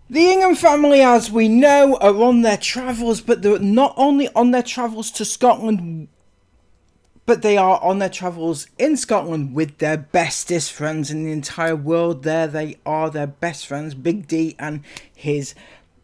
The Ingham family, as we know, are on their travels, but they're not only on their travels to Scotland, but they are on their travels in Scotland with their bestest friends in the entire world. There they are, their best friends, Big D and his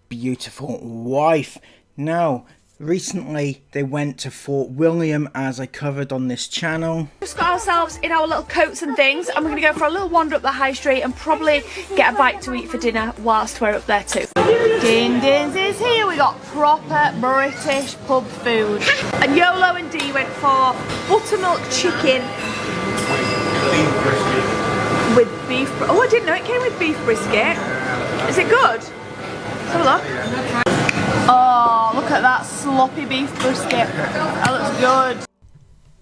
beautiful wife. Now, recently they went to Fort William, as I covered on this channel. Just got ourselves in our little coats and things, and we're going to go for a little wander up the high street and probably get a bite to eat for dinner whilst we're up there too. Din Dins is here. We got proper British pub food. And Yolo and Dee went for buttermilk chicken with beef. Oh, I didn't know it came with beef brisket. Is it good? Let's have a look. Oh, look at that sloppy beef brisket. That looks good.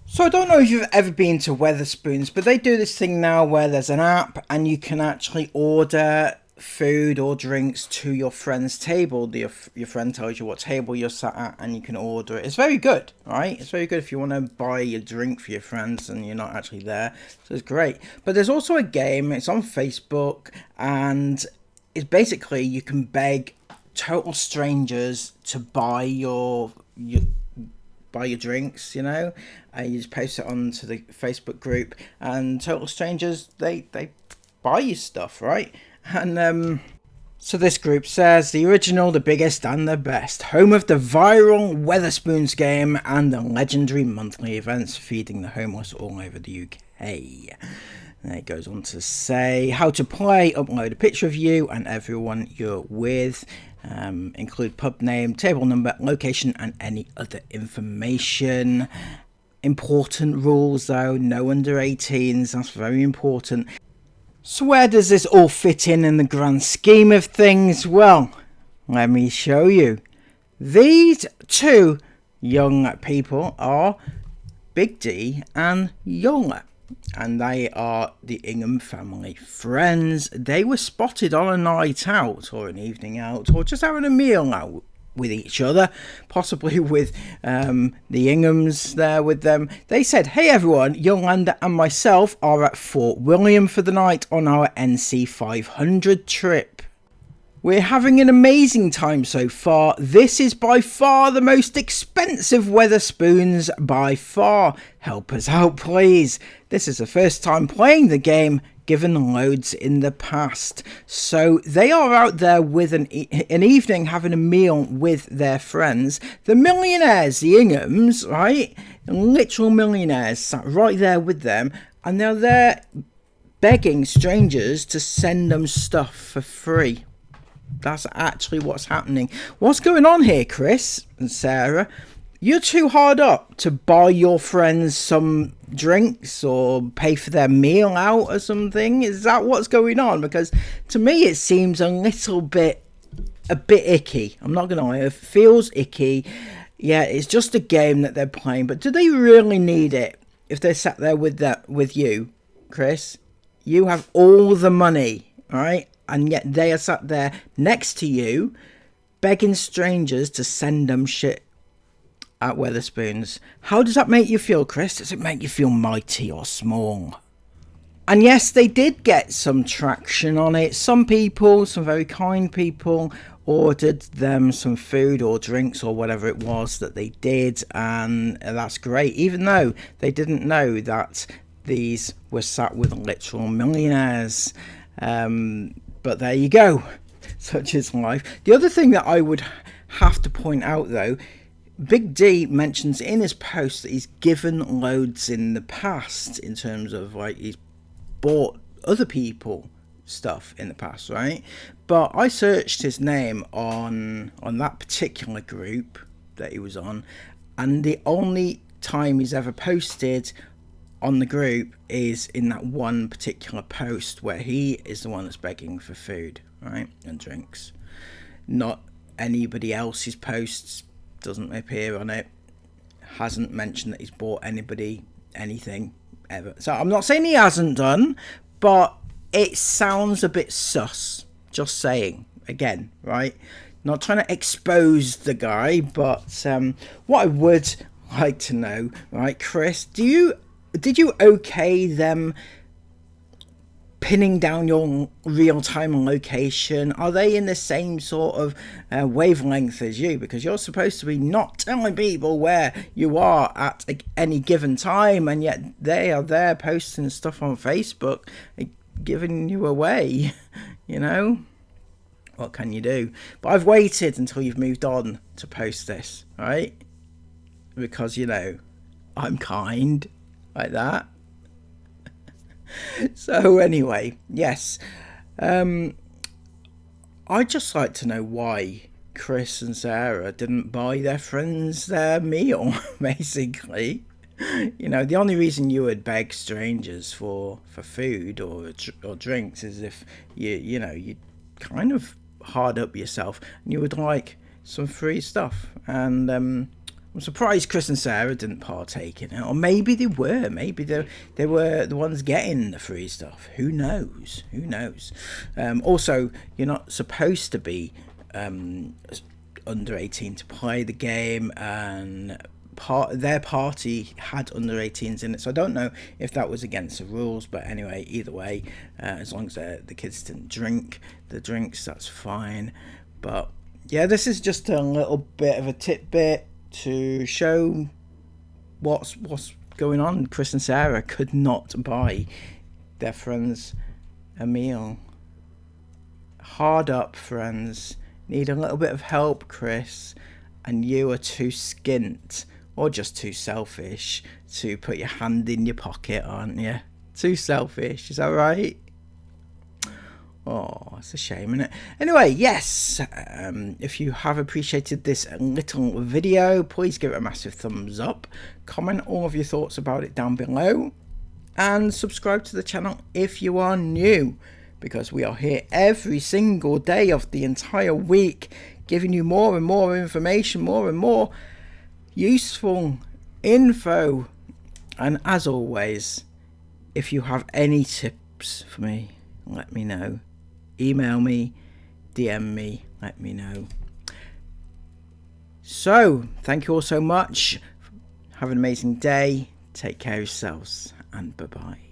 So I don't know if you've ever been to Wetherspoons, but they do this thing now where there's an app and you can actually order food or drinks to your friend's table. Your friend tells you what table you're sat at and you can order it. It's very good, right? It's very good if you want to buy a drink for your friends and you're not actually there. So it's great. But there's also a game. It's on Facebook and it's basically you can beg total strangers to buy your drinks, you know, and you just post it onto the Facebook group and total strangers they buy you stuff, right? And so this group says the original, the biggest and the best, home of the viral Wetherspoons game and the legendary monthly events feeding the homeless all over the UK. And it goes on to say how to play, upload a picture of you and everyone you're with, include pub name, table number, location and any other information. Important rules though, no under 18s, that's very important. So where does this all fit in the grand scheme of things? Well, let me show you. These two young people are Big D and Yola. And they are the Ingham family friends. They were spotted on a night out or an evening out or just having a meal out with each other, possibly with the Inghams there with them. They said, hey everyone, Yolanda and myself are at Fort William for the night on our NC 500 trip. We're having an amazing time so far. This is by far the most expensive Wetherspoons by far. Help us out, please. This is the first time playing the game, given loads in the past. So they are out there with an evening having a meal with their friends. The Millionaires, the Inghams, right? Literal millionaires sat right there with them. And they're there begging strangers to send them stuff for free. That's actually what's happening. What's going on here, Chris and Sarah? You're too hard up to buy your friends some drinks or pay for their meal out or something. Is that what's going on? Because to me it seems a bit icky. I'm not gonna lie, it feels icky. Yeah, it's just a game that they're playing, but do they really need it? If they're sat there with you, Chris, you have all the money, right? And yet they are sat there next to you, begging strangers to send them shit at Wetherspoons. How does that make you feel, Chris? Does it make you feel mighty or small? And yes, they did get some traction on it. Some people, some very kind people, ordered them some food or drinks or whatever it was that they did. And that's great, even though they didn't know that these were sat with literal millionaires. But there you go. Such is life. The other thing that I would have to point out, though, Big D mentions in his post that he's given loads in the past in terms of, like, he's bought other people stuff in the past, right? But I searched his name on that particular group that he was on, and the only time he's ever posted on the group is in that one particular post where he is the one that's begging for food, right, and drinks. Not anybody else's posts, doesn't appear on it, hasn't mentioned that he's bought anybody anything ever. So I'm not saying he hasn't done, but it sounds a bit sus, just saying, again, right? Not trying to expose the guy, but what I would like to know, right, Chris, did you okay them pinning down your real-time location? Are they in the same sort of wavelength as you? Because you're supposed to be not telling people where you are at any given time, and yet they are there posting stuff on Facebook, giving you away. You know, what can you do? But I've waited until you've moved on to post this, right? Because, you know, I'm kind like that. So anyway, yes, I'd just like to know why Chris and Sarah didn't buy their friends their meal, basically. You know, the only reason you would beg strangers for food or drinks is if you know, you kind of hard up yourself and you would like some free stuff. And I'm surprised Chris and Sarah didn't partake in it. Or maybe they were. Maybe they were the ones getting the free stuff. Who knows? Who knows? Also, you're not supposed to be under 18 to play the game, and their party had under 18s in it. So I don't know if that was against the rules. But anyway, either way, as long as the kids didn't drink the drinks, that's fine. But yeah, this is just a little bit of a tidbit to show what's going on. Chris and Sarah could not buy their friends a meal. Hard up, friends. Need a little bit of help, Chris, and you are too skint or just too selfish to put your hand in your pocket, aren't you? Too selfish, is that right? Oh, it's a shame, isn't it? Anyway, yes, if you have appreciated this little video, please give it a massive thumbs up. Comment all of your thoughts about it down below. And subscribe to the channel if you are new, because we are here every single day of the entire week, giving you more and more information, more and more useful info. And as always, if you have any tips for me, let me know. Email me, DM me, let me know. So, thank you all so much. Have an amazing day. Take care of yourselves, and bye-bye.